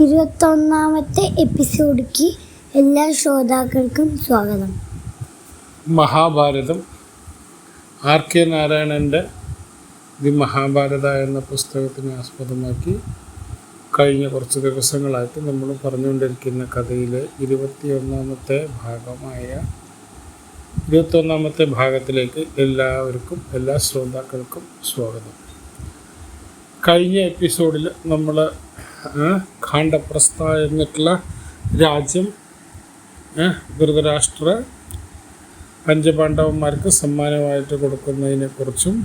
21ാമത്തെ എപ്പിസോഡിലേക്ക് എല്ലാ ശ്രോതാക്കൾക്കും സ്വാഗതം. മഹാഭാരതം RK നാരായണൻ്റെ ദി മഹാഭാരത എന്ന പുസ്തകത്തിനെ ആസ്പദമാക്കി കഴിഞ്ഞ കുറച്ച് ദിവസങ്ങളായിട്ട് നമ്മൾ പറഞ്ഞുകൊണ്ടിരിക്കുന്ന കഥയിലെ 21ാമത്തെ ഭാഗത്തിലേക്ക് എല്ലാ ശ്രോതാക്കൾക്കും സ്വാഗതം. കഴിഞ്ഞ എപ്പിസോഡിൽ നമ്മൾ ഖാണ്ഡപ്രസ്ഥ എന്നിട്ടുള്ള രാജ്യം ധൃതരാഷ്ട്ര പഞ്ചപാണ്ഡവന്മാർക്ക് സമ്മാനമായിട്ട് കൊടുക്കുന്നതിനെക്കുറിച്ചും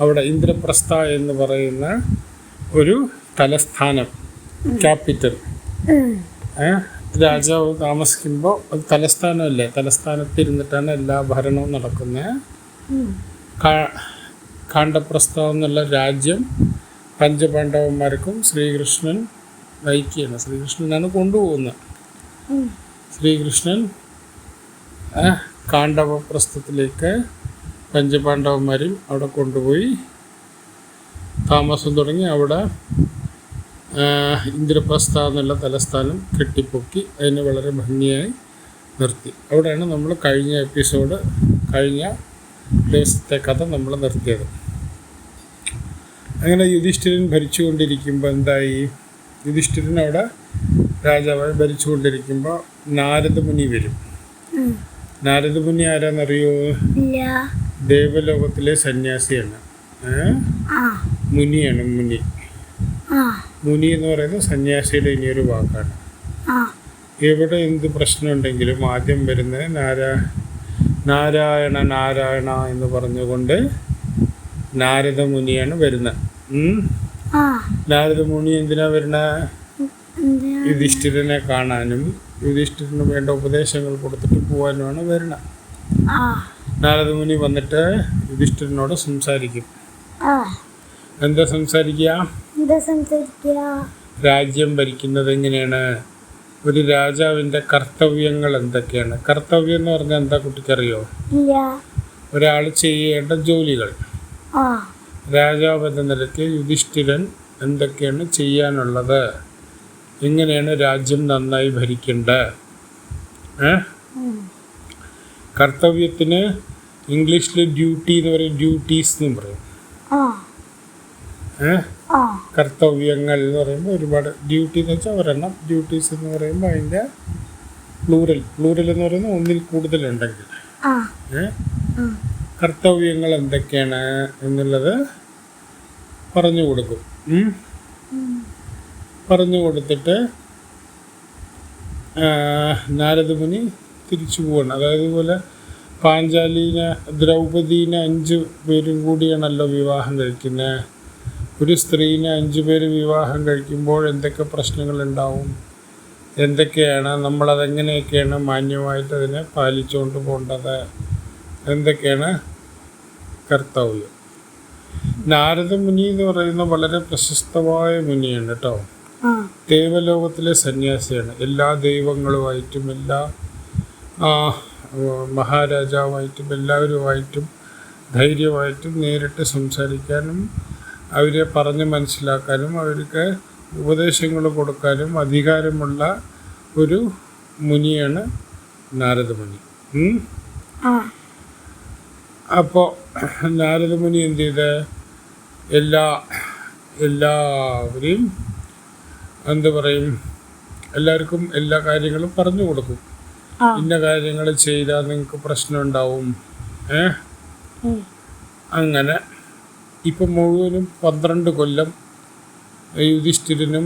അവിടെ ഇന്ദ്രപ്രസ്ഥ എന്ന് പറയുന്ന ഒരു തലസ്ഥാനം ക്യാപിറ്റൽ രാജാവ് താമസിക്കുമ്പോൾ അത് തലസ്ഥാനമല്ലേ, തലസ്ഥാനത്തിരുന്നിട്ടാണ് എല്ലാ ഭരണവും നടക്കുന്നത്. ഖാണ്ഡപ്രസ്ഥ എന്നുള്ള രാജ്യം പഞ്ചപാണ്ഡവന്മാർക്കും ശ്രീകൃഷ്ണൻ നയിക്കുകയാണ്. ശ്രീകൃഷ്ണനാണ് കൊണ്ടുപോകുന്നത്. ശ്രീകൃഷ്ണൻ ഖാണ്ഡവപ്രസ്ഥത്തിലേക്ക് പഞ്ചപാണ്ഡവന്മാരും അവിടെ കൊണ്ടുപോയി താമസം തുടങ്ങി. അവിടെ ഇന്ദ്രപ്രസ്ഥ എന്നുള്ള തലസ്ഥാനം കെട്ടിപ്പൊക്കി അതിനെ വളരെ ഭംഗിയായി നിർത്തി. അവിടെയാണ് നമ്മൾ കഴിഞ്ഞ ദിവസത്തെ കഥ നമ്മൾ നിർത്തിയത്. അങ്ങനെ യുധിഷ്ഠിരൻ ഭരിച്ചുകൊണ്ടിരിക്കുമ്പോൾ എന്തായി? യുധിഷ്ഠിരൻ അവിടെ രാജാവായി ഭരിച്ചുകൊണ്ടിരിക്കുമ്പോൾ നാരദമുനി വരും. നാരദമുനി ആരാന്നറിയോ? ദേവലോകത്തിലെ സന്യാസിയാണ്. മുനിയാണ്. മുനി എന്ന് പറയുന്നത് സന്യാസിയുടെ ഇനിയൊരു വാക്കാണ്. എവിടെ എന്ത് പ്രശ്നമുണ്ടെങ്കിലും ആദ്യം വരുന്നത് നാരായണ നാരായണ എന്ന് പറഞ്ഞുകൊണ്ട് നാരദമുനിയാണ് വരുന്നത്. നാരദമുനി എന്തിനാ വരുന്നത്? യുധിഷ്ഠിരനെ കാണാനും യുധിഷ്ഠിരന് വേണ്ട ഉപദേശങ്ങൾ കൊടുത്തിട്ട് പോകാനുമാണ് വരുന്നത്. നാരദമുനി വന്നിട്ട് യുധിഷ്ഠിരനോട് സംസാരിക്കും. എന്താ സംസാരിക്കുക? രാജ്യം ഭരിക്കുന്നത് എങ്ങനെയാണ്? ഒരു രാജാവിൻ്റെ കർത്തവ്യങ്ങൾ എന്തൊക്കെയാണ്? കർത്തവ്യം എന്ന് പറഞ്ഞാൽ എന്താ കുട്ടിക്കറിയോ? ഒരാൾ ചെയ്യേണ്ട ജോലികൾ. രാജാവ് എന്ന നിലയ്ക്ക് യുധിഷ്ഠിരൻ എന്തൊക്കെയാണ് ചെയ്യാനുള്ളത്? എങ്ങനെയാണ് രാജ്യം നന്നായി ഭരിക്കേണ്ടത്? കർത്തവ്യത്തിന് ഇംഗ്ലീഷിൽ ഡ്യൂട്ടി എന്ന് പറയും, ഡ്യൂട്ടീസ് എന്ന് പറയും. കർത്തവ്യങ്ങൾ എന്ന് പറയുമ്പോൾ ഒരുപാട്, ഡ്യൂട്ടി എന്ന് വെച്ചാൽ ഒരെണ്ണം, ഡ്യൂട്ടീസ് എന്ന് പറയുമ്പോൾ അതിൻ്റെ പ്ലൂറൽ എന്ന് പറയുന്നത് ഒന്നിൽ കൂടുതലുണ്ടെങ്കിൽ. കർത്തവ്യങ്ങൾ എന്തൊക്കെയാണ് എന്നുള്ളത് പറഞ്ഞു കൊടുക്കും. പറഞ്ഞു കൊടുത്തിട്ട് നാരദമുനി തിരിച്ചു പോവാണ്. അതായത് ഇതുപോലെ പാഞ്ചാലിനെ ദ്രൗപദീനെ 5 പേരും കൂടിയാണല്ലോ വിവാഹം കഴിക്കുന്നത്. ഒരു സ്ത്രീനെ 5 പേര് വിവാഹം കഴിക്കുമ്പോൾ എന്തൊക്കെ പ്രശ്നങ്ങളുണ്ടാവും, എന്തൊക്കെയാണ് നമ്മളതെങ്ങനെയൊക്കെയാണ് മാന്യമായിട്ട് അതിനെ പാലിച്ചുകൊണ്ട് പോകേണ്ടത്, എന്തൊക്കെയാണ് കർത്തവ്യം. നാരദമുനി എന്ന് പറയുന്ന വളരെ പ്രശസ്തമായ മുനിയാണ് കേട്ടോ. ദേവലോകത്തിലെ സന്യാസിയാണ്. എല്ലാ ദൈവങ്ങളുമായിട്ടും എല്ലാ മഹാരാജാവായിട്ടും എല്ലാവരുമായിട്ടും ധൈര്യമായിട്ടും നേരിട്ട് സംസാരിക്കാനും അവരെ പറഞ്ഞ് മനസ്സിലാക്കാനും അവർക്ക് ഉപദേശങ്ങൾ കൊടുക്കാനും അധികാരമുള്ള ഒരു മുനിയാണ് നാരദമുനി. അപ്പോൾ നാരദമുനി എന്ത് ചെയ്ത് എല്ലാവരെയും എല്ലാവർക്കും എല്ലാ കാര്യങ്ങളും പറഞ്ഞു കൊടുക്കും. ഇന്ന കാര്യങ്ങൾ ചെയ്താൽ നിങ്ങൾക്ക് പ്രശ്നം ഉണ്ടാവും. അങ്ങനെ ഇപ്പം മുഴുവനും 12 കൊല്ലം യുധിഷ്ഠിരനും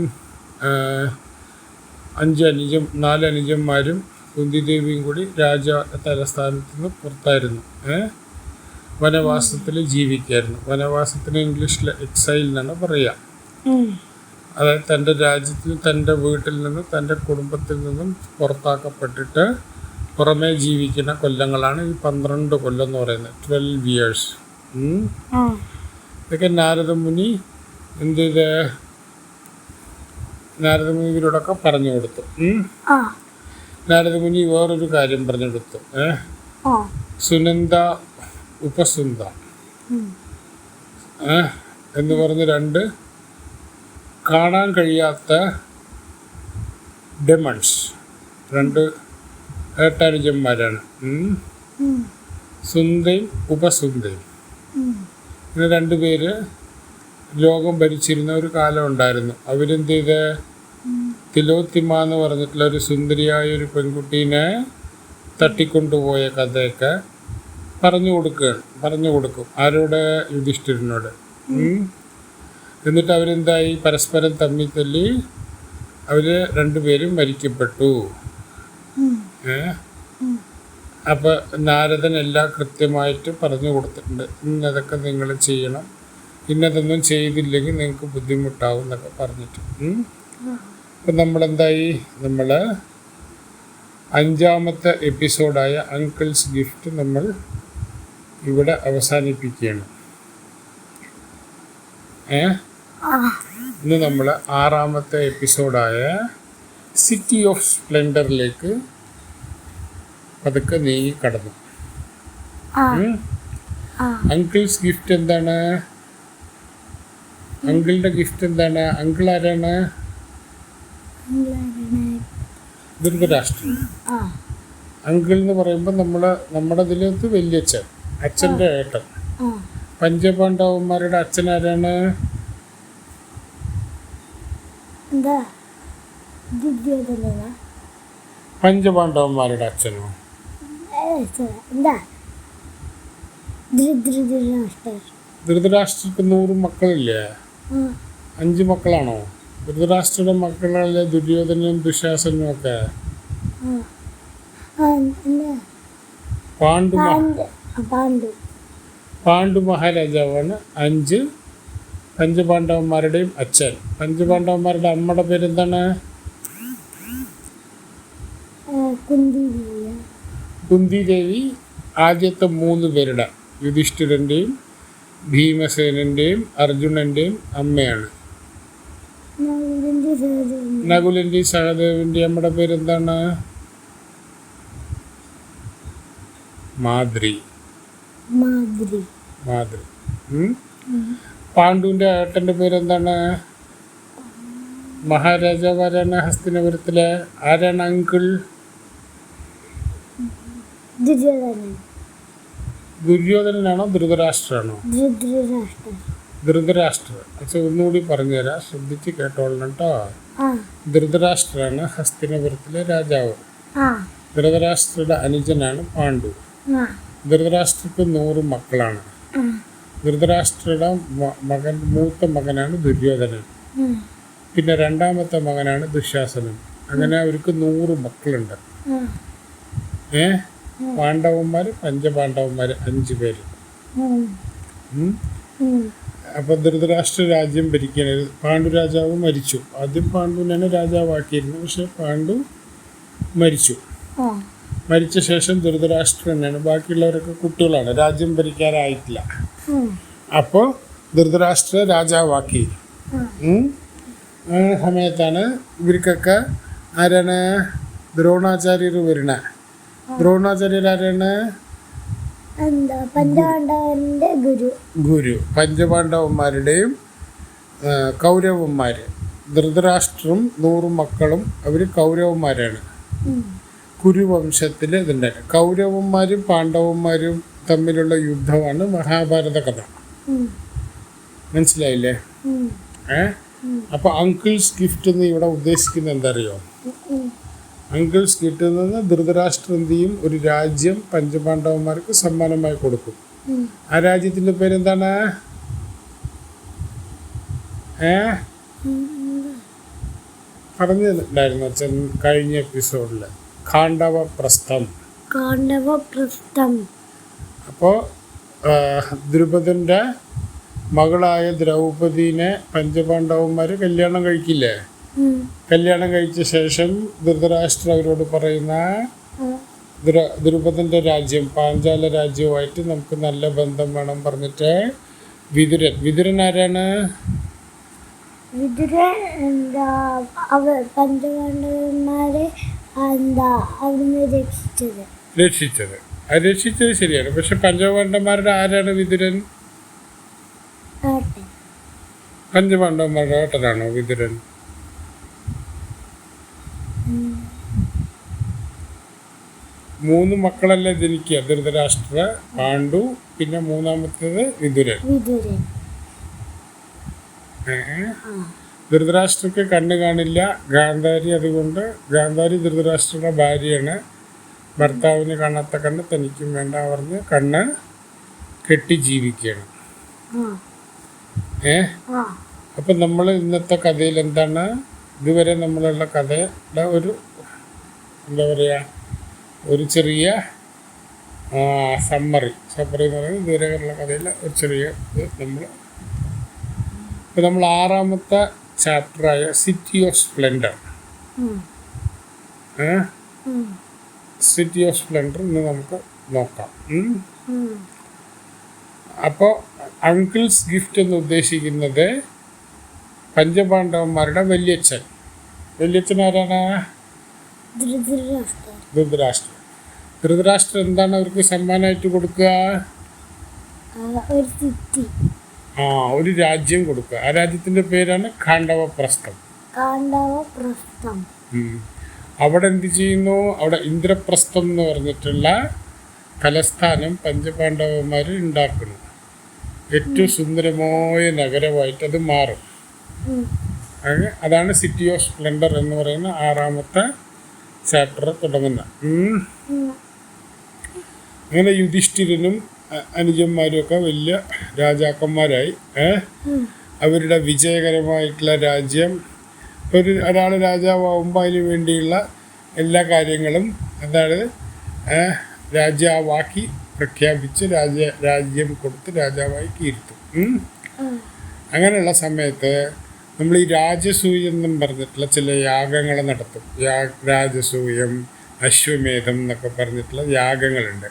4 അനുജന്മാരും കുന്തിദേവിയും കൂടി തലസ്ഥാനത്ത് നിന്ന് പുറത്തായിരുന്നു. വനവാസത്തിൽ ജീവിക്കായിരുന്നു. വനവാസത്തിന് ഇംഗ്ലീഷിൽ എക്സൈൽ എന്നാണ് പറയുക. അതായത് തൻ്റെ രാജ്യത്തിൽ, തൻ്റെ വീട്ടിൽ നിന്ന്, തൻ്റെ കുടുംബത്തിൽ നിന്നും പുറത്താക്കപ്പെട്ടിട്ട് പുറമേ ജീവിക്കുന്ന കൊല്ലങ്ങളാണ് ഈ 12 കൊല്ലം എന്ന് പറയുന്നത്, 12 years. ഇതൊക്കെ നാരദമുനി എന്ത് ചെയ്ത് നാരദമുനിയോടൊക്കെ പറഞ്ഞു കൊടുത്തു. നാരദമുനി വേറൊരു കാര്യം പറഞ്ഞു കൊടുത്തു. സുനന്ദ ഉപസുന്ദ എന്ന് പറഞ്ഞ് 2 കാണാൻ കഴിയാത്ത ഡെമൺസ്, 2 ഏട്ടാനുജന്മാരാണ്. സുന്ദയും ഉപസുന്ദയും. ഇങ്ങനെ 2 പേര് ലോകം ഭരിച്ചിരുന്ന ഒരു കാലം ഉണ്ടായിരുന്നു. അവരെന്ത് ചെയ്ത് തിലോത്തിമ എന്ന് പറഞ്ഞിട്ടുള്ള ഒരു സുന്ദരിയായ ഒരു പെൺകുട്ടീനെ തട്ടിക്കൊണ്ടുപോയ കഥയൊക്കെ പറഞ്ഞു കൊടുക്കും. ആരോട്? യുധിഷ്ഠിരനോട്. എന്നിട്ട് അവരെന്തായി? പരസ്പരം തമ്മിൽ തല്ലി അവർ 2 പേരും മരിക്കപ്പെട്ടു. അപ്പോൾ നാരദൻ എല്ലാം കൃത്യമായിട്ട് പറഞ്ഞു കൊടുത്തിട്ടുണ്ട്. ഇന്നതൊക്കെ നിങ്ങൾ ചെയ്യണം, ഇന്നതൊന്നും ചെയ്തില്ലെങ്കിൽ നിങ്ങൾക്ക് ബുദ്ധിമുട്ടാവും എന്നൊക്കെ പറഞ്ഞിട്ട്. അപ്പം നമ്മളെന്തായി? നമ്മൾ 5ാമത്തെ എപ്പിസോഡായ അങ്കിൾസ് ഗിഫ്റ്റ് നമ്മൾ ഇവിടെ അവസാനിപ്പിക്കുകയാണ്. ഇന്ന് നമ്മൾ 6ാമത്തെ എപ്പിസോഡായ സിറ്റി ഓഫ് സ്പ്ലെൻഡറിലേക്ക് പതുക്കെ നീങ്ങി കടന്നു. അങ്കിൾസ് ഗിഫ്റ്റ് എന്താണ്? അങ്കിളുടെ ഗിഫ്റ്റ് എന്താണ്? അങ്കിൾ ആരാണ്? ധൃതരാഷ്ട്രൻ. അങ്കിൾ എന്ന് പറയുമ്പോൾ നമ്മുടെ ഇതിലത്ത് വല്യച്ഛൻ, അച്ഛൻ്റെ ഏട്ടൻ. പഞ്ചപാണ്ഡവന്മാരുടെ അച്ഛൻ ആരാണ്? പഞ്ചപാണ്ഡവന്മാരുടെ അച്ഛനോ? ധൃതരാഷ്ട്രക്ക് 100 മക്കളില്ലേ? 5 മക്കളാണോ? ധൃതരാഷ്ട്രയുടെ മക്കളല്ലേ ദുര്യോധനും ദുശാസനും ഒക്കെ? പാണ്ഡു മഹാരാജാവാണ് 5 പഞ്ചപാണ്ഡവന്മാരുടെയും അച്ഛൻ. പഞ്ചപാണ്ഡവന്മാരുടെ അമ്മയുടെ പേരെന്താണ്? കുന്തി ദേവി. ആദ്യത്തെ 3 പേരുടെ, യുധിഷ്ഠിരൻ്റെയും ഭീമസേനൻ്റെയും അർജുനൻ്റെയും അമ്മയാണ്. നകുലൻ്റെയും സഹദേവൻ്റെയും അമ്മയുടെ പേരെന്താണ്? മാദ്രി. പാണ്ഡുവിൻ്റെ ഏട്ടൻ്റെ പേരെന്താണ്? മഹാരാജാവാരാണ് ഹസ്തിനപുരത്തിലെ? ആരാണ് അങ്കിൾ? ദുര്യോധനനാണോ ധൃതരാഷ്ട്രാണോ? ധൃതരാഷ്ട്ര. പക്ഷെ ഒന്നുകൂടി പറഞ്ഞുതരാം, ശ്രദ്ധിച്ച് കേട്ടോളണം കേട്ടോ. ധൃതരാഷ്ട്രാണ് ഹസ്തിനപുരത്തിലെ രാജാവ്. ധൃതരാഷ്ട്രയുടെ അനുജനാണ് പാണ്ഡു. ധൃതരാഷ്ട്രക്ക് 100 മക്കളാണ്. ധൃതരാഷ്ട്രയുടെ മൂത്ത മകനാണ് ദുര്യോധനൻ. പിന്നെ 2ാമത്തെ മകനാണ് ദുശാസനൻ. അങ്ങനെ അവർക്ക് 100 മക്കളുണ്ട്. പാണ്ഡവന്മാർ, പഞ്ചപാണ്ഡവന്മാർ 5 പേര്. അപ്പൊ ധൃതരാഷ്ട്ര രാജ്യം ഭരിക്കുന്നത്. പാണ്ഡു രാജാവ് മരിച്ചു. ആദ്യം പാണ്ഡുവിനാണ് രാജാവാക്കിയിരുന്നത്. പക്ഷെ പാണ്ഡു മരിച്ചു. മരിച്ച ശേഷം ധൃതരാഷ്ട്രനാണ്. ബാക്കിയുള്ളവരൊക്കെ കുട്ടികളാണ്, രാജ്യം ഭരിക്കാനായിട്ടില്ല. അപ്പോൾ ധൃതരാഷ്ട്ര രാജാവാക്കി. ആ സമയത്താണ് ഇവർക്കൊക്കെ ആരാണ്? ദ്രോണാചാര്യർ വരണ. ദ്രോണാചാര്യർ ആരാണ്? ഗുരു. പഞ്ചപാണ്ഡവന്മാരുടെയും കൗരവന്മാര്. ധൃതരാഷ്ട്രം 100 മക്കളും അവർ കൗരവന്മാരാണ്. കുരുവംശത്തിൽ ഇതുണ്ട്. കൗരവന്മാരും പാണ്ഡവന്മാരും തമ്മിലുള്ള യുദ്ധമാണ് മഹാഭാരത കഥ. മനസ്സിലായില്ലേ? അപ്പൊ അങ്കിൾസ് ഗിഫ്റ്റ് എന്ന് ഇവിടെ ഉദ്ദേശിക്കുന്നത് എന്തറിയോ? അങ്കിൾസ് ഗിഫ്റ്റ് എന്ന് ധൃതരാഷ്ട്രം എന്ത് ചെയ്യും? ഒരു രാജ്യം പഞ്ചപാണ്ഡവന്മാർക്ക് സമ്മാനമായി കൊടുക്കും. ആ രാജ്യത്തിന്റെ പേരെന്താണ്? പറഞ്ഞിട്ടുണ്ടായിരുന്നു അച്ഛൻ കഴിഞ്ഞ എപ്പിസോഡില്. ഖാണ്ഡവപ്രസ്ഥം. അപ്പോൾ ദ്രുപദന്റെ മകളായ ദ്രൗപദീനെ പഞ്ചപാണ്ഡവന്മാർ കല്യാണം കഴിക്കില്ലേ? കല്യാണം കഴിച്ച ശേഷം ധൃതരാഷ്ട്ര അവരോട് പറയുന്ന ദ്രുപദന്റെ രാജ്യം പാഞ്ചാല രാജ്യവുമായിട്ട് നമുക്ക് നല്ല ബന്ധം വേണം പറഞ്ഞിട്ട് വിതുരൻ ആരാണ്? രക്ഷിച്ചത് ശരിയാണ്. പക്ഷെ പഞ്ചപാണ്ഡവന്മാരുടെ ആരാണ് വിതുരൻ? പഞ്ചപാണ്ഡവന്മാരുടെ ഏട്ടനാണോ വിതുരൻ? മൂന്ന് മക്കളല്ലേ ജനിക്കുക, ധൃതരാഷ്ട്ര, പാണ്ഡു, പിന്നെ മൂന്നാമത്തേത് വിതുരൻ. വിതുരൻ. ധൃതരാഷ്ട്രക്ക് കണ്ണ് കാണില്ല, ഗാന്ധാരി, അതുകൊണ്ട് ഗാന്ധാരി ധൃതരാഷ്ട്രയുടെ ഭാര്യയാണ്. ഭർത്താവിന് കാണാത്ത കണ്ണ് തനിക്കും വേണ്ട പറഞ്ഞ് കണ്ണ് കെട്ടി ജീവിക്കുകയാണ്. അപ്പം നമ്മൾ ഇന്നത്തെ കഥയിൽ എന്താണ്, ഇതുവരെ നമ്മളുള്ള കഥയുടെ ഒരു എന്താ പറയുക, ഒരു ചെറിയ സമ്മറി എന്ന് പറയുന്നത് ഇതുവരെയുള്ള കഥയിലെ ഒരു ചെറിയ ഇത് നമ്മൾ 6ാമത്തെ ചാപ്റ്ററായ city of splendour, city of splendour ഇന്ന് നമുക്ക് നോക്കാം. അപ്പോൾ അങ്കിൾസ് ഗിഫ്റ്റ് എന്ന് ഉദ്ദേശിക്കുന്നത് പഞ്ചപാണ്ഡവന്മാരുടെ വല്യച്ഛൻ. വല്യച്ഛൻ ആരാണ്? ധൃതരാഷ്ട്രൻ. ധൃതരാഷ്ട്രൻ എന്താണ് അവർക്ക് സമ്മാനമായിട്ട് കൊടുക്കുക? ഒരു രാജ്യം കൊടുക്കുക. ആ രാജ്യത്തിന്റെ പേരാണ് ഖാണ്ഡവപ്രസ്ഥം. അവിടെ എന്ത് ചെയ്യുന്നു? അവിടെ ഇന്ദ്രപ്രസ്ഥം എന്ന് പറഞ്ഞിട്ടുള്ള തലസ്ഥാനം പഞ്ചപാണ്ഡവന്മാർ ഉണ്ടാക്കുന്നു. ഏറ്റവും സുന്ദരമായ നഗരമായിട്ട് അത് മാറും. അതാണ് സിറ്റി ഓഫ് സ്പ്ലെൻഡർ എന്ന് പറയുന്ന 6ാമത്തെ ചാപ്റ്റർ തുടങ്ങുന്ന. അങ്ങനെ യുധിഷ്ഠിരനും അനുജന്മാരും ഒക്കെ വലിയ രാജാക്കന്മാരായി. അവരുടെ വിജയകരമായിട്ടുള്ള രാജ്യം, ഒരാൾ രാജാവാകുമ്പോൾ അതിന് വേണ്ടിയുള്ള എല്ലാ കാര്യങ്ങളും എന്താണ് രാജാവാക്കി പ്രഖ്യാപിച്ച് രാജ്യം കൊടുത്ത് രാജാവായി കീർത്തും. അങ്ങനെയുള്ള സമയത്ത് നമ്മൾ ഈ രാജസൂയം എന്നും പറഞ്ഞിട്ടുള്ള ചില യാഗങ്ങൾ നടത്തും. രാജസൂയം, അശ്വമേധം എന്നൊക്കെ പറഞ്ഞിട്ടുള്ള യാഗങ്ങളുണ്ട്.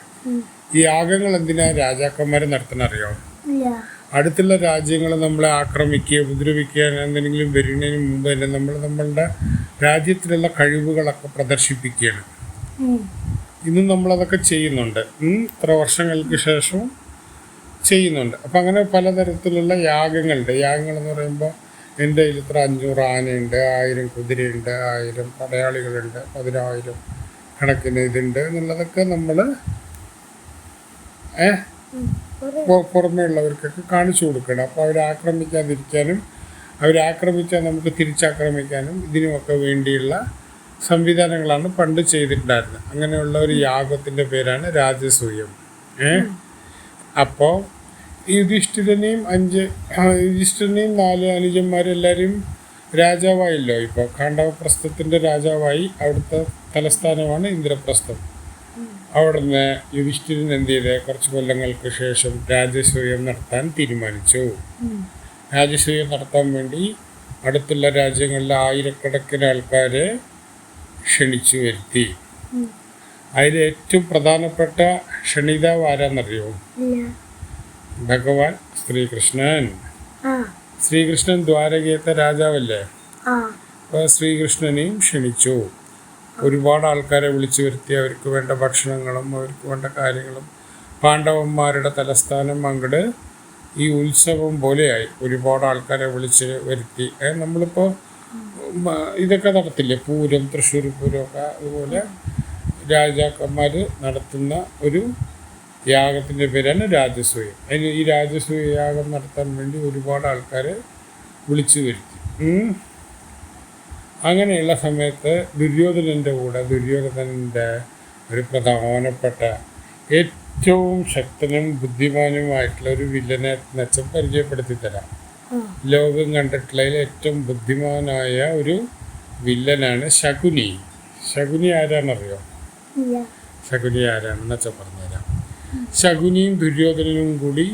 ഈ യാഗങ്ങൾ എന്തിനാ രാജാക്കന്മാരെ നടത്തണം അറിയാമോ? അടുത്തുള്ള രാജ്യങ്ങൾ നമ്മളെ ആക്രമിക്കുക, ഉപദ്രവിക്കുക, എന്തെങ്കിലും വരുന്നതിന് മുമ്പ് തന്നെ നമ്മളുടെ രാജ്യത്തിലുള്ള കഴിവുകളൊക്കെ പ്രദർശിപ്പിക്കുകയാണ്. ഇന്നും നമ്മളതൊക്കെ ചെയ്യുന്നുണ്ട്. ഇത്ര വർഷങ്ങൾക്ക് ശേഷം ചെയ്യുന്നുണ്ട്. അപ്പം അങ്ങനെ പലതരത്തിലുള്ള യാഗങ്ങളുണ്ട്. യാഗങ്ങൾ എന്ന് പറയുമ്പോൾ എൻ്റെ കയ്യിൽ ഇത്ര 500 ആനയുണ്ട്, 1000 കുതിരയുണ്ട്, 1000 പടയാളികളുണ്ട്, 10,000 കണക്കിന് ഇതുണ്ട് എന്നുള്ളതൊക്കെ നമ്മൾ പുറമേ ഉള്ളവർക്കൊക്കെ കാണിച്ചു കൊടുക്കണം. അപ്പോൾ അവരാക്രമിക്കാതിരിക്കാനും അവരാക്രമിച്ചാൽ നമുക്ക് തിരിച്ചാക്രമിക്കാനും ഇതിനുമൊക്കെ വേണ്ടിയുള്ള സംവിധാനങ്ങളാണ് പണ്ട് ചെയ്തിട്ടുണ്ടായിരുന്നത്. അങ്ങനെയുള്ള ഒരു യാഗത്തിൻ്റെ പേരാണ് രാജസൂയം. അപ്പോൾ യുധിഷ്ഠിരനെയും 4 അനുജന്മാരെല്ലാവരും രാജാവായല്ലോ. ഇപ്പോൾ ഖാണ്ഡവപ്രസ്ഥത്തിൻ്റെ രാജാവായി. അവിടുത്തെ തലസ്ഥാനമാണ് ഇന്ദ്രപ്രസ്ഥം. അവിടുന്ന് യുധിഷ്ഠിരൻ എന്ത് ചെയ്ത് കുറച്ച് കൊല്ലങ്ങൾക്ക് ശേഷം രാജസൂയം നടത്താൻ തീരുമാനിച്ചു. രാജസൂയം നടത്താൻ വേണ്ടി അടുത്തുള്ള രാജ്യങ്ങളിലെ 1000കണക്കിന് ആൾക്കാരെ ക്ഷണിച്ചു വരുത്തി. അതിൽ ഏറ്റവും പ്രധാനപ്പെട്ട ക്ഷണിതാവ് ആരാന്നറിയോ? ഭഗവാൻ ശ്രീകൃഷ്ണൻ. ശ്രീകൃഷ്ണൻ ദ്വാരകയത്തെ രാജാവല്ലേ? അപ്പോൾ ശ്രീകൃഷ്ണനെയും ക്ഷണിച്ചു. ഒരുപാട് ആൾക്കാരെ വിളിച്ചു വരുത്തി. അവർക്ക് വേണ്ട ഭക്ഷണങ്ങളും അവർക്ക് വേണ്ട കാര്യങ്ങളും. പാണ്ഡവന്മാരുടെ തലസ്ഥാനം അങ്ങോട്ട് ഈ ഉത്സവം പോലെയായി. ഒരുപാട് ആൾക്കാരെ വിളിച്ച് വരുത്തി. നമ്മളിപ്പോൾ ഇതൊക്കെ നടത്തില്ലേ, പൂരം, തൃശ്ശൂർ പൂരമൊക്കെ, അതുപോലെ രാജാക്കന്മാർ നടത്തുന്ന ഒരു യാഗത്തിൻ്റെ പേരാണ് രാജസൂയം. അതിന് ഈ രാജസൂയ യാഗം നടത്താൻ വേണ്ടി ഒരുപാട് ആൾക്കാരെ വിളിച്ചു വരുത്തി. അങ്ങനെയുള്ള സമയത്ത് ദുര്യോധനൻ്റെ ഒരു പ്രധാനപ്പെട്ട ഏറ്റവും ശക്തനും ബുദ്ധിമാനുമായിട്ടുള്ള ഒരു വില്ലനെ മെച്ചം പരിചയപ്പെടുത്തി തരാം. ലോകം കണ്ടിട്ടുള്ളതിൽ ഏറ്റവും ബുദ്ധിമാനായ ഒരു വില്ലനാണ് ശകുനി. ശകുനി ആരാണെന്നറിയോ? ശകുനി ആരാണെന്ന് വെച്ചാൽ പറഞ്ഞുതരാം. ശകുനിയും ദുര്യോധനനും കൂടി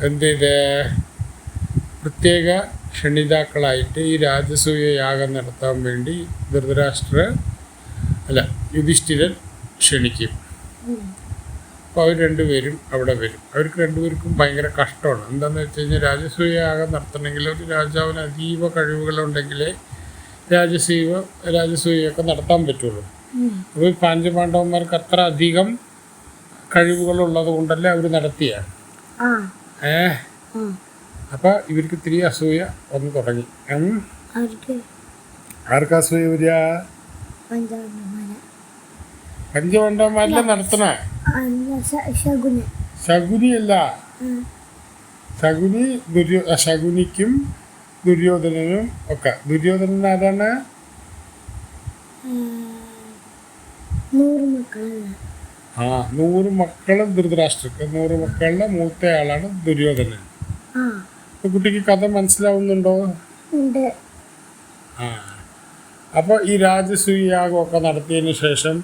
എന്ത് ചെയ്ത് പ്രത്യേക ക്ഷണിതാക്കളായിട്ട് ഈ രാജസൂയ യാഗം നടത്താൻ വേണ്ടി യുധിഷ്ഠിരൻ ക്ഷണിക്കും. അപ്പോൾ അവർ രണ്ടുപേരും അവിടെ വരും. അവർക്ക് രണ്ടുപേർക്കും ഭയങ്കര കഷ്ടമാണ്. എന്താണെന്ന് വെച്ച് കഴിഞ്ഞാൽ രാജസൂയ യാഗം നടത്തണമെങ്കിൽ ഒരു രാജാവിന് അതീവ കഴിവുകളുണ്ടെങ്കിലേ രാജസൂയൊക്കെ നടത്താൻ പറ്റുള്ളൂ. അപ്പോൾ പാഞ്ചപാണ്ഡവന്മാർക്ക് അത്ര അധികം കഴിവുകളുള്ളത് കൊണ്ടല്ലേ അവർ നടത്തിയ. അപ്പൊ ഇവർക്ക് ഇത്തിരി അസൂയ വന്ന് തുടങ്ങി. ആർക്കാ അസൂയ വരിക? പഞ്ചപാണ്ഡവന്മാരിലെ നടത്തണ ശകുനി. ശകുനിയല്ല. ശകുനിക്കും ദുര്യോധനനും ഒക്കെ. ദുര്യോധനൻ ആരാണ്? 100 മക്കളല്ല. 100 മക്കളും ധൃതരാഷ്ട്രക്ക്. 100 മക്കളുടെ മൂത്തയാളാണ് ദുര്യോധനൻ. കുട്ടിക്ക് കഥ മനസ്സിലാവുന്നുണ്ടോ? അപ്പോൾ ഈ രാജസൂയ യാഗമൊക്കെ നടത്തിയതിന് ശേഷം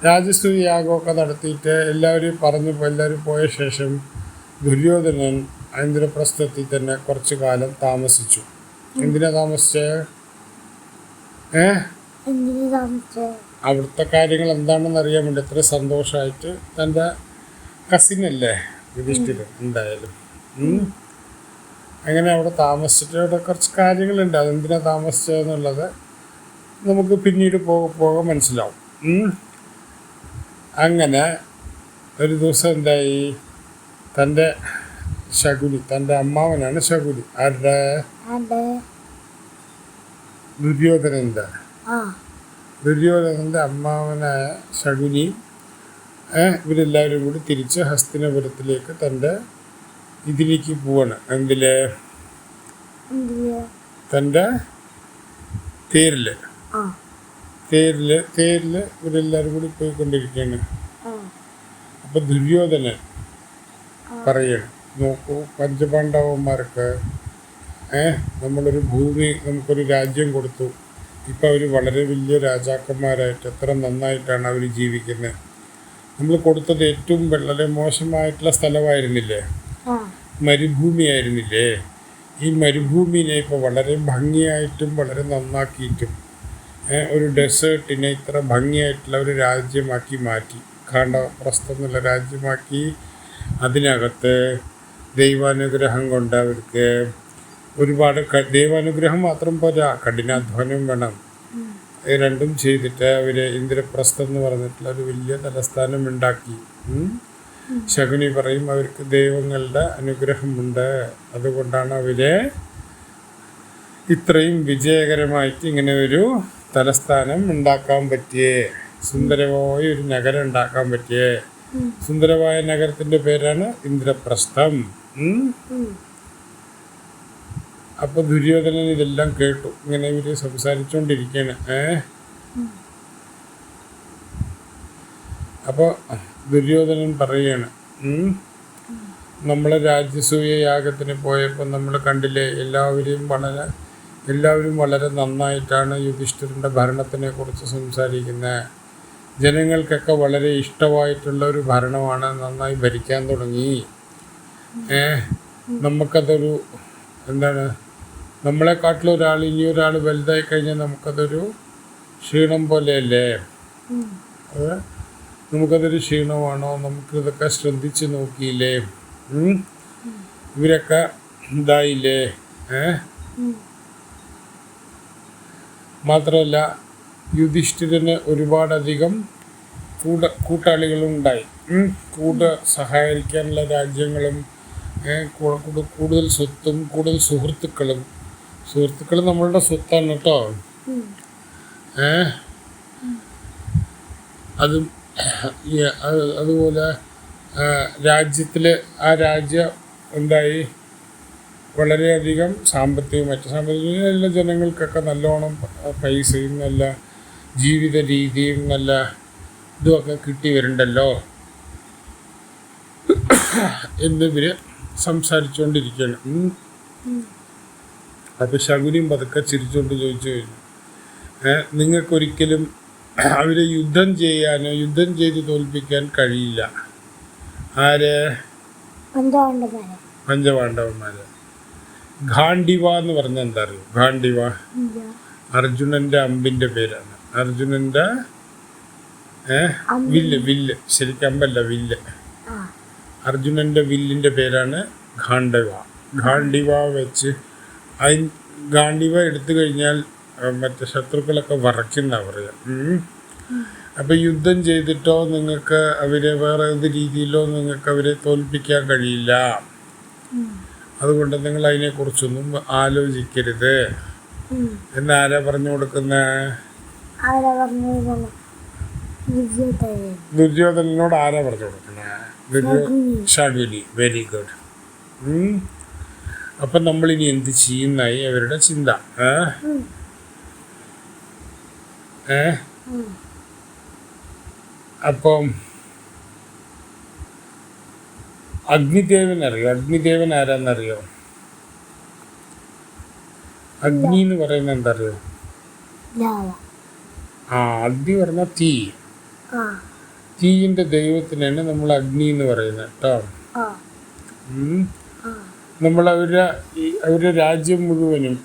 രാജസൂയ യാഗമൊക്കെ നടത്തിയിട്ട് എല്ലാവരും പോയ ശേഷം ദുര്യോധനൻ ഇന്ദ്രപ്രസ്ഥത്തിൽ തന്നെ കുറച്ചു കാലം താമസിച്ചു. എന്തിനാ താമസിച്ചേ? അവിടുത്തെ കാര്യങ്ങൾ എന്താണെന്ന് അറിയാൻ വേണ്ടി. എത്ര സന്തോഷമായിട്ട് തൻ്റെ കസിനല്ലേ യുധിഷ്ഠിരൻ എന്തായാലും. അങ്ങനെ അവിടെ താമസിച്ചിട്ട് അവിടെ കുറച്ച് കാര്യങ്ങളുണ്ട്. അതെന്തിനാ താമസിച്ചതെന്നുള്ളത് നമുക്ക് പിന്നീട് പോകെ മനസ്സിലാവും. അങ്ങനെ ഒരു ദിവസം എന്തായി, തൻ്റെ ശകുനി, തൻ്റെ അമ്മാവനാണ് ശകുനി. ആരുടെ? ദുര്യോധനൻ്റെ അമ്മാവനായ ശകുനി ഇവരെല്ലാവരും കൂടി തിരിച്ച് ഹസ്തിനപുരത്തിലേക്ക് തൻ്റെ ഇതിലേക്ക് പോവാണ്. തൻ്റെ തേരില് ഇവരെല്ലാവരും കൂടി പോയിക്കൊണ്ടിരിക്കുകയാണ്. അപ്പൊ ദുര്യോധനൻ പറയണം, നോക്കൂ, പഞ്ചപാണ്ഡവന്മാർക്ക് നമുക്കൊരു രാജ്യം കൊടുത്തു. ഇപ്പം അവർ വളരെ വലിയ രാജാക്കന്മാരായിട്ട് എത്ര നന്നായിട്ടാണ് അവർ ജീവിക്കുന്നത്. നമ്മൾ കൊടുത്തത് ഏറ്റവും വളരെ മോശമായിട്ടുള്ള സ്ഥലമായിരുന്നില്ലേ, മരുഭൂമിയായിരുന്നില്ലേ. ഈ മരുഭൂമിനെ ഇപ്പോൾ വളരെ ഭംഗിയായിട്ടും വളരെ നന്നാക്കിയിട്ടും ഒരു ഡെസേർട്ടിനെ ഇത്ര ഭംഗിയായിട്ടുള്ള ഒരു രാജ്യമാക്കി മാറ്റി. ഖണ്ഡപ്രസ്ഥം എന്നുള്ള രാജ്യമാക്കി. അതിനകത്ത് ദൈവാനുഗ്രഹം കൊണ്ട് അവർക്ക് ഒരുപാട് ദൈവാനുഗ്രഹം മാത്രം പോരാ, കഠിനാധ്വാനം വേണം. ഇത് രണ്ടും ചെയ്തിട്ട് അവർ ഇന്ദ്രപ്രസ്ഥം എന്ന് പറഞ്ഞിട്ടുള്ള ഒരു വലിയ തലസ്ഥാനം ഉണ്ടാക്കി. ശകുനി പറയും അവർക്ക് ദൈവങ്ങളുടെ അനുഗ്രഹമുണ്ട്, അതുകൊണ്ടാണ് അവര് ഇത്രയും വിജയകരമായിട്ട് ഇങ്ങനെ ഒരു തലസ്ഥാനം ഉണ്ടാക്കാൻ പറ്റിയേ, സുന്ദരമായ ഒരു നഗരം ഉണ്ടാക്കാൻ പറ്റിയേ. സുന്ദരമായ നഗരത്തിന്റെ പേരാണ് ഇന്ദ്രപ്രസ്ഥം. അപ്പൊ ദുര്യോധനൻ ഇതെല്ലാം കേട്ടു. ഇങ്ങനെ ഇവര് സംസാരിച്ചോണ്ടിരിക്കാണ്. അപ്പൊ ദുര്യോധനൻ പറയാണ്, നമ്മളെ രാജസൂയ യാഗത്തിന് പോയപ്പോൾ നമ്മൾ കണ്ടില്ലേ, എല്ലാവരും വളരെ നന്നായിട്ടാണ് യുധിഷ്ഠിരൻ്റെ ഭരണത്തിനെ കുറിച്ച് സംസാരിക്കുന്നത്. ജനങ്ങൾക്കൊക്കെ വളരെ ഇഷ്ടമായിട്ടുള്ള ഒരു ഭരണമാണ്, നന്നായി ഭരിക്കാൻ തുടങ്ങി. നമുക്കതൊരു നമ്മളെക്കാട്ടിലും ഇനിയൊരാൾ വലുതായി കഴിഞ്ഞാൽ നമുക്കതൊരു ക്ഷീണം പോലെയല്ലേ. നമുക്കതൊരു ക്ഷീണമാണോ? നമുക്കിതൊക്കെ ശ്രദ്ധിച്ച് നോക്കിയില്ലേ, ഇവരൊക്കെ ഇതായില്ലേ. മാത്രമല്ല യുധിഷ്ഠിരന് ഒരുപാടധികം കൂട്ടാളികളും ഉണ്ടായി. കൂടെ സഹായിക്കാനുള്ള രാജ്യങ്ങളും കൂടുതൽ സ്വത്തും കൂടുതൽ സുഹൃത്തുക്കൾ നമ്മളുടെ സ്വത്താണ് കേട്ടോ. അതുപോലെ രാജ്യം എന്തായി, വളരെയധികം സാമ്പത്തികമായിട്ട് ജനങ്ങൾക്കൊക്കെ നല്ലോണം പൈസയും നല്ല ജീവിത രീതിയും നല്ല ഇതുമൊക്കെ കിട്ടി വരുന്നുണ്ടല്ലോ എന്നിവര് സംസാരിച്ചുകൊണ്ടിരിക്കുകയാണ്. അപ്പോൾ ശകുനിയും പതുക്കെ ചിരിച്ചുകൊണ്ട് ചോദിച്ചു കഴിഞ്ഞു, നിങ്ങൾക്കൊരിക്കലും അവരെ യുദ്ധം ചെയ്ത് തോൽപ്പിക്കാൻ കഴിയില്ല. ആര്? പഞ്ചപാണ്ഡവന്മാര്. ഗാണ്ഡിവ എന്ന് പറഞ്ഞാൽ എന്താ അറിയോ? ഗാണ്ഡിവ അർജുനന്റെ അമ്പിന്റെ പേരാണ്. അർജുനന്റെ വില്ല് ശരിക്കും അമ്പല്ല, വില്ല്. അർജുനന്റെ വില്ലിന്റെ പേരാണ് ഗാണ്ഡിവ വെച്ച് ഗാണ്ഡിവ എടുത്തു കഴിഞ്ഞാൽ മറ്റേ ശത്രുക്കളൊക്കെ വറയ്ക്കുന്ന പറയാം. അപ്പം യുദ്ധം ചെയ്തിട്ടോ നിങ്ങൾക്ക് അവരെ വേറെ ഏത് രീതിയിലോ നിങ്ങൾക്ക് അവരെ തോൽപ്പിക്കാൻ കഴിയില്ല. അതുകൊണ്ട് നിങ്ങൾ അതിനെക്കുറിച്ചൊന്നും ആലോചിക്കരുത്. എന്ന് ആരാ പറഞ്ഞു കൊടുക്കുന്ന? ആരാ പറഞ്ഞത്? വിജയതയെ. ദുര്യോധനനോട് ആരാ പറഞ്ഞു കൊടുക്കുന്നത്? ശകുനി. Very good. അപ്പം നമ്മളിനി എന്ത് ചെയ്യുന്നായി അവരുടെ ചിന്ത. അപ്പം അഗ്നിദേവൻ അറിയോ? അഗ്നിദേവൻ ആരാന്നറിയോ? അഗ്നി എന്ന് പറയുന്നത് എന്താ അറിയോ? ലാവ. അഗ്നി പറഞ്ഞ തീ. തീയിന്റെ ദൈവത്തിനാണ് നമ്മൾ അഗ്നി എന്ന് പറയുന്നത് കേട്ടോ. നമ്മൾ അവരുടെ രാജ്യം മുഴുവനും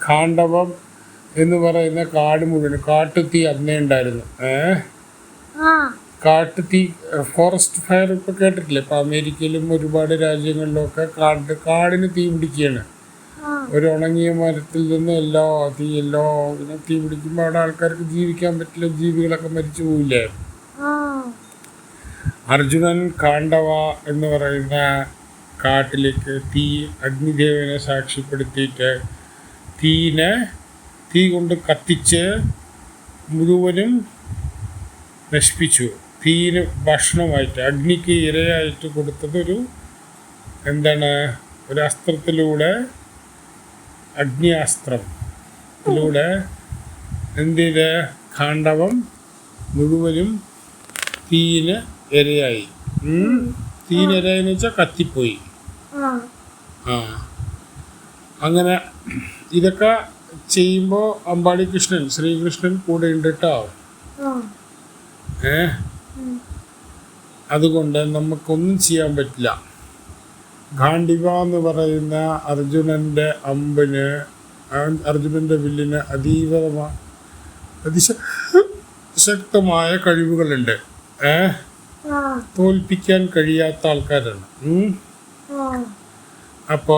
ഖാണ്ഡവം എന്ന് പറയുന്ന കാട് മുഴുവൻ കാട്ടുതീ അന്നേ ഉണ്ടായിരുന്നു. കാട്ടുതീ, ഫോറസ്റ്റ് ഫയർ ഇപ്പൊ കേട്ടിട്ടില്ലേ? ഇപ്പൊ അമേരിക്കയിലും ഒരുപാട് രാജ്യങ്ങളിലൊക്കെ കാടിന് തീ പിടിക്കുകയാണ്. ഒരു ഉണങ്ങിയ മരത്തിൽ നിന്ന് തീ പിടിക്കുമ്പോൾ അവിടെ ആൾക്കാർക്ക് ജീവിക്കാൻ പറ്റില്ല, ജീവികളൊക്കെ മരിച്ചു പോവില്ലേ? അർജുനൻ ഖാണ്ഡവ എന്ന് പറയുന്ന കാട്ടിലേക്ക് അഗ്നിദേവനെ സാക്ഷ്യപ്പെടുത്തിയിട്ട് തീ കൊണ്ട് കത്തിച്ച് മുഴുവനും നശിപ്പിച്ചു. തീന് ഭക്ഷണമായിട്ട്, അഗ്നിക്ക് ഇരയായിട്ട് കൊടുത്തത് ഒരു അസ്ത്രത്തിലൂടെ, അഗ്നിയാസ്ത്രത്തിലൂടെ എന്തിത് ഖാണ്ഡവം മുഴുവനും തീന് ഇരയായി. തീനിരയെന്ന് വെച്ചാൽ കത്തിപ്പോയി. അങ്ങനെ ഇതൊക്കെ ചെയ്യുമ്പോൾ അമ്പാടി കൃഷ്ണൻ, ശ്രീകൃഷ്ണൻ കൂടെ ഉണ്ട് കേട്ടോ. അതുകൊണ്ട് നമുക്കൊന്നും ചെയ്യാൻ പറ്റില്ല. ഗാണ്ഡിവ എന്ന് പറയുന്ന അർജുനന്റെ വില്ലിന് അതിശക്തമായ കഴിവുകളുണ്ട്. തോൽപ്പിക്കാൻ കഴിയാത്ത ആൾക്കാരാണ്. അപ്പോ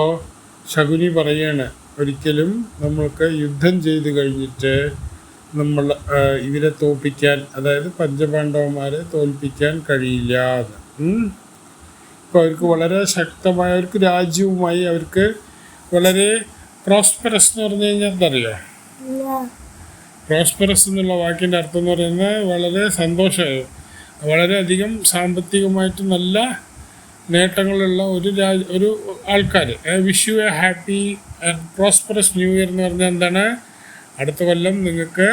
ശകുനി പറയാണ്, ഒരിക്കലും നമ്മൾക്ക് യുദ്ധം ചെയ്ത് കഴിഞ്ഞിട്ട് നമ്മൾ ഇവരെ തോൽപ്പിക്കാൻ, അതായത് പഞ്ചപാണ്ഡവന്മാരെ തോൽപ്പിക്കാൻ കഴിയില്ല എന്ന്. ഇപ്പോൾ അവർക്ക് വളരെ ശക്തമായ, അവർക്ക് രാജ്യവുമായി, അവർക്ക് വളരെ പ്രോസ്പെറസ് എന്ന് പറഞ്ഞു കഴിഞ്ഞാൽ എന്തറിയോ? പ്രോസ്പെറസ് എന്നുള്ള വാക്കിൻ്റെ അർത്ഥം എന്ന് പറയുന്നത് വളരെ സന്തോഷമായി, വളരെയധികം സാമ്പത്തികമായിട്ട് നല്ല നേട്ടങ്ങളുള്ള ഒരു ആൾക്കാർ. Wish you A happy and prosperous new year എന്ന് പറഞ്ഞാൽ എന്താണ്? അടുത്ത കൊല്ലം നിങ്ങൾക്ക്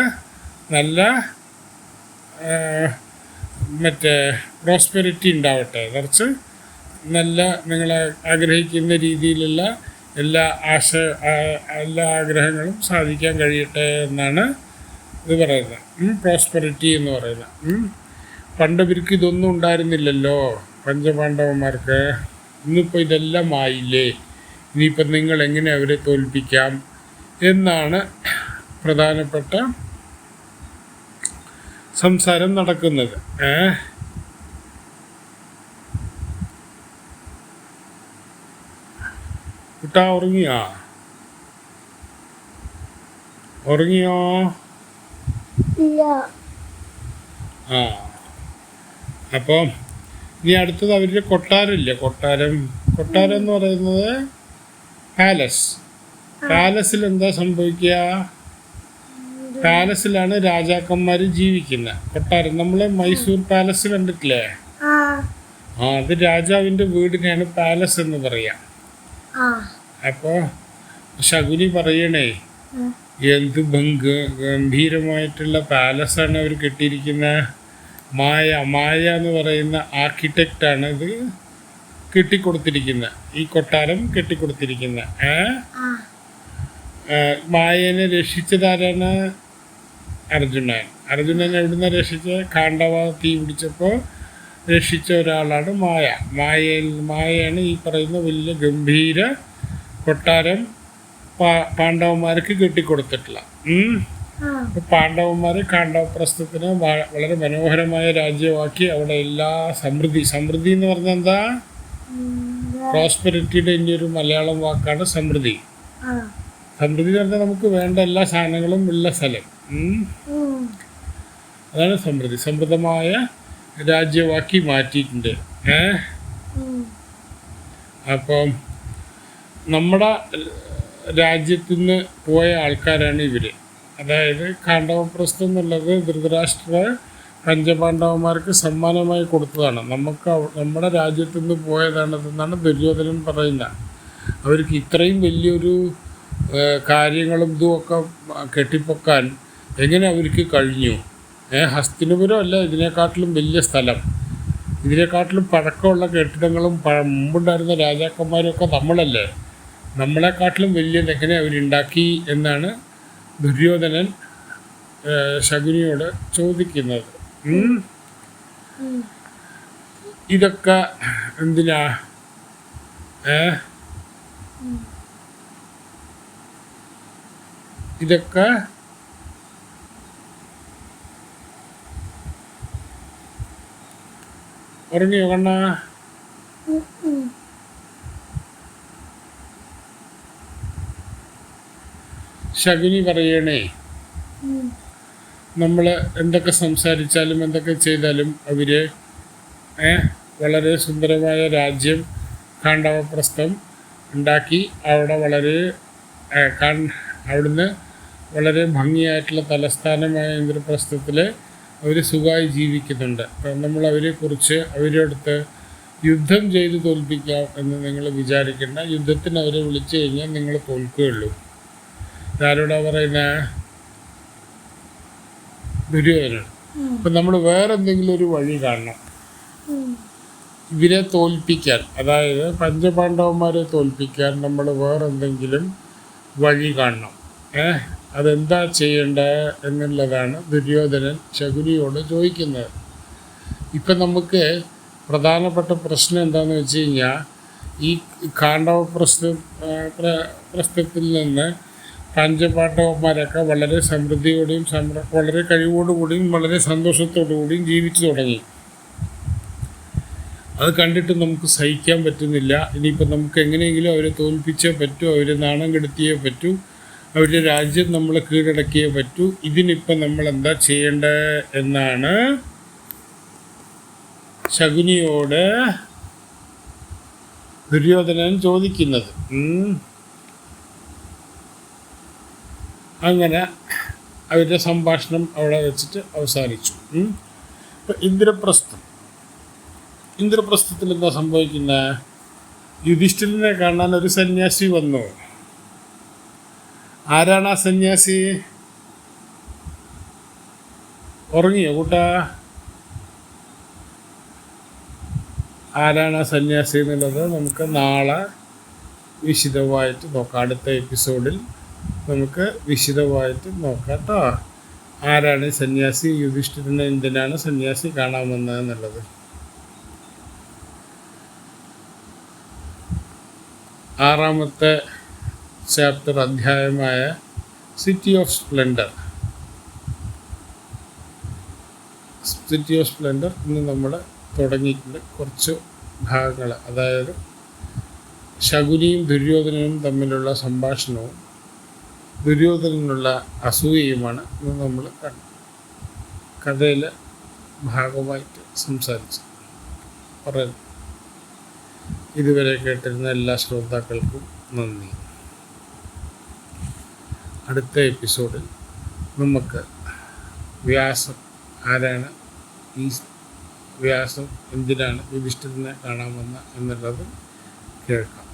നല്ല പ്രോസ്പെരിറ്റി ഉണ്ടാവട്ടെ, കുറച്ച് നല്ല നിങ്ങൾ ആഗ്രഹിക്കുന്ന രീതിയിലുള്ള എല്ലാ ആഗ്രഹങ്ങളും സാധിക്കാൻ കഴിയട്ടെ എന്നാണ് ഇത് പറയുന്നത്. പ്രോസ്പെരിറ്റി എന്ന് പറയുന്നത്. പണ്ട് ഇവർക്ക് ഇതൊന്നും ഉണ്ടായിരുന്നില്ലല്ലോ, പഞ്ചപാണ്ഡവന്മാർക്ക്. ഇന്നിപ്പോൾ ഇതെല്ലാം ആയില്ലേ, ഇനിയിപ്പം നിങ്ങൾ എങ്ങനെ അവരെ തോൽപ്പിക്കാം എന്നാണ് പ്രധാനപ്പെട്ട സംസാരം നടക്കുന്നത്. കുട്ടാ ഉറങ്ങിയോ? അപ്പം ഇനി അടുത്തത് അവരുടെ കൊട്ടാരമില്ലേ, കൊട്ടാരം എന്ന് പറയുന്നത് പാലസിൽ എന്താ സംഭവിക്കുക? പാലസിലാണ് രാജാക്കന്മാർ ജീവിക്കുന്നത്. കൊട്ടാരം, നമ്മള് മൈസൂർ പാലസ് കണ്ടിട്ടില്ലേ? അത് രാജാവിന്റെ വീടിനെയാണ് പാലസ് എന്ന് പറയാ. അപ്പോ ശകുനി പറയണേ, എന്ത് ഗംഭീരമായിട്ടുള്ള പാലസാണ് അവർ കെട്ടിയിരിക്കുന്നത്. മായ എന്ന് പറയുന്ന ആർക്കിടെക്റ്റാണ് ഇത് കെട്ടിക്കൊടുത്തിരിക്കുന്നത്, ഈ കൊട്ടാരം കെട്ടിക്കൊടുത്തിരിക്കുന്നത്. മായനെ രക്ഷിച്ചതാരാണ്? അർജുനൻ എവിടുന്ന രക്ഷിച്ച? ഖാണ്ഡവ തീ പിടിച്ചപ്പോൾ രക്ഷിച്ച ഒരാളാണ് മായയാണ് ഈ പറയുന്ന വലിയ ഗംഭീര കൊട്ടാരം പാണ്ഡവന്മാർക്ക് കെട്ടിക്കൊടുത്തിട്ടുള്ള. പാണ്ഡവന്മാർ ഖാണ്ഡവപ്രസ്ഥത്തിനെ വളരെ മനോഹരമായ രാജ്യമാക്കി. അവിടെ എല്ലാ സമൃദ്ധി എന്ന് പറഞ്ഞാൽ എന്താ? പ്രോസ്പെരിറ്റിയുടെ ഇനി ഒരു മലയാളം വാക്കാണ് സമൃദ്ധി. സമൃദ്ധി എന്ന് പറഞ്ഞാൽ നമുക്ക് വേണ്ട എല്ലാ സാധനങ്ങളും ഉള്ള സ്ഥലം, അതാണ് സമൃദ്ധി. സമൃദ്ധമായ രാജ്യമാക്കി മാറ്റിയിട്ടുണ്ട്. അപ്പം നമ്മുടെ രാജ്യത്തു നിന്ന് പോയ ആൾക്കാരാണ് ഇവർ. അതായത് ഖാണ്ഡവപ്രസ്ഥം എന്നുള്ളത് ധൃതരാഷ്ട്ര പഞ്ചപാണ്ഡവന്മാർക്ക് സമ്മാനമായി കൊടുത്തതാണ്. നമ്മുടെ രാജ്യത്തു നിന്ന് പോയതാണതെന്നാണ് ദുര്യോധനൻ പറയുന്നത്. അവർക്ക് ഇത്രയും വലിയൊരു കാര്യങ്ങളും ഇതുമൊക്കെ കെട്ടിപ്പൊക്കാൻ എങ്ങനെ അവർക്ക് കഴിഞ്ഞു? ഹസ്തിനപുരം അല്ല ഇതിനെക്കാട്ടിലും വലിയ സ്ഥലം, ഇതിനെക്കാട്ടിലും പഴക്കമുള്ള കെട്ടിടങ്ങളും മുമ്പുണ്ടായിരുന്ന രാജാക്കന്മാരൊക്കെ നമ്മളല്ലേ, നമ്മളെക്കാട്ടിലും വലിയത് എങ്ങനെ അവരുണ്ടാക്കി എന്നാണ് ദുര്യോധനൻ ശകുനിയോട് ചോദിക്കുന്നത്. ഇതൊക്കെ എന്തിനാ? ഇതൊക്കെ ഉറങ്ങിയോ കണ്ണ? ശകുനി പറയണേ, നമ്മൾ എന്തൊക്കെ സംസാരിച്ചാലും എന്തൊക്കെ ചെയ്താലും അവർ വളരെ സുന്ദരമായ രാജ്യം ഖാണ്ഡവപ്രസ്ഥം ഉണ്ടാക്കി അവിടുന്ന് വളരെ ഭംഗിയായിട്ടുള്ള തലസ്ഥാനമായ ഇന്ദ്രപ്രസ്ഥത്തിൽ അവർ സുഖമായി ജീവിക്കുന്നുണ്ട്. അപ്പം നമ്മൾ അവരെക്കുറിച്ച് അവരടുത്ത് യുദ്ധം ചെയ്ത് തോൽപ്പിക്കാം എന്ന് നിങ്ങൾ വിചാരിക്കേണ്ട. യുദ്ധത്തിന് അവരെ വിളിച്ചു കഴിഞ്ഞാൽ നിങ്ങൾ തോൽക്കുകയുള്ളൂ. ഇതാരോടാ പറയുന്നത്? ദുര്യോധനൻ. അപ്പം നമ്മൾ വേറെ എന്തെങ്കിലും ഒരു വഴി കാണണം ഇവരെ തോൽപ്പിക്കാൻ. അതായത് പഞ്ചപാണ്ഡവന്മാരെ തോൽപ്പിക്കാൻ നമ്മൾ വേറെ എന്തെങ്കിലും വഴി കാണണം. അതെന്താ ചെയ്യേണ്ടത് എന്നുള്ളതാണ് ദുര്യോധനൻ ശകുനിയോട് ചോദിക്കുന്നത്. ഇപ്പം നമുക്ക് പ്രധാനപ്പെട്ട പ്രശ്നം എന്താണെന്ന് വെച്ച് കഴിഞ്ഞാൽ, ഈ ഖാണ്ഡവപ്രസ്ഥത്തിൽ നിന്ന് പഞ്ചപാണ്ഡവന്മാരൊക്കെ വളരെ സമൃദ്ധിയോടെയും വളരെ കഴിവോടുകൂടിയും വളരെ സന്തോഷത്തോടു കൂടിയും ജീവിച്ചു തുടങ്ങി. അത് കണ്ടിട്ട് നമുക്ക് സഹിക്കാൻ പറ്റുന്നില്ല. ഇനിയിപ്പോൾ നമുക്ക് എങ്ങനെയെങ്കിലും അവരെ തോൽപ്പിച്ചേ പറ്റൂ, അവരെ നാണം കെടുത്തിയേ പറ്റൂ, അവരുടെ രാജ്യം നമ്മൾ കീഴടക്കിയേ പറ്റൂ. ഇതിനിപ്പം നമ്മൾ എന്താ ചെയ്യേണ്ടത് എന്നാണ് ശകുനിയോട് ദുര്യോധനൻ ചോദിക്കുന്നത്. അങ്ങനെ അവരുടെ സംഭാഷണം അവിടെ വെച്ചിട്ട് അവസാനിച്ചു. ഇപ്പം ഇന്ദ്രപ്രസ്ഥത്തിൽ എന്താ സംഭവിക്കുന്നത്? യുധിഷ്ഠിരനെ കാണാൻ ഒരു സന്യാസി വന്നു. ആരാണ് ആ സന്യാസി? ഉറങ്ങിയോ കൂട്ടാ? ആരാണ് ആ സന്യാസി എന്നുള്ളത് നമുക്ക് നാളെ വിശദമായിട്ട് നോക്കാം. അടുത്ത എപ്പിസോഡിൽ നമുക്ക് വിശദമായിട്ട് നോക്കാം കേട്ടോ. ആരാണ് സന്യാസി? യുധിഷ്ഠിരനെ എന്തിനാണ് സന്യാസി കാണാൻ വന്നതെന്നുള്ളത്. ആറാമത്തെ ചാപ്റ്റർ അധ്യായമായ സിറ്റി ഓഫ് സ്പ്ലെൻഡർ ഇന്ന് നമ്മൾ തുടങ്ങിയിട്ടുണ്ട്. കുറച്ച് ഭാഗങ്ങൾ, അതായത് ശകുനിയും ദുര്യോധനനും തമ്മിലുള്ള സംഭാഷണവും ദുര്യോധനനുള്ള അസൂയയുമാണ് ഇന്ന് നമ്മൾ കഥയിലെ ഭാഗമായിട്ട് സംസാരിച്ചത്. പറയുന്നു. ഇതുവരെ കേട്ടിരുന്ന എല്ലാ ശ്രോതാക്കൾക്കും നന്ദി. അടുത്ത എപ്പിസോഡിൽ നമുക്ക് വ്യാസം ആരാണ്, ഈ വ്യാസം എന്തിനാണ് യുധിഷ്ഠിരനെ കാണാൻ വന്ന എന്നുള്ളത് കേൾക്കാം.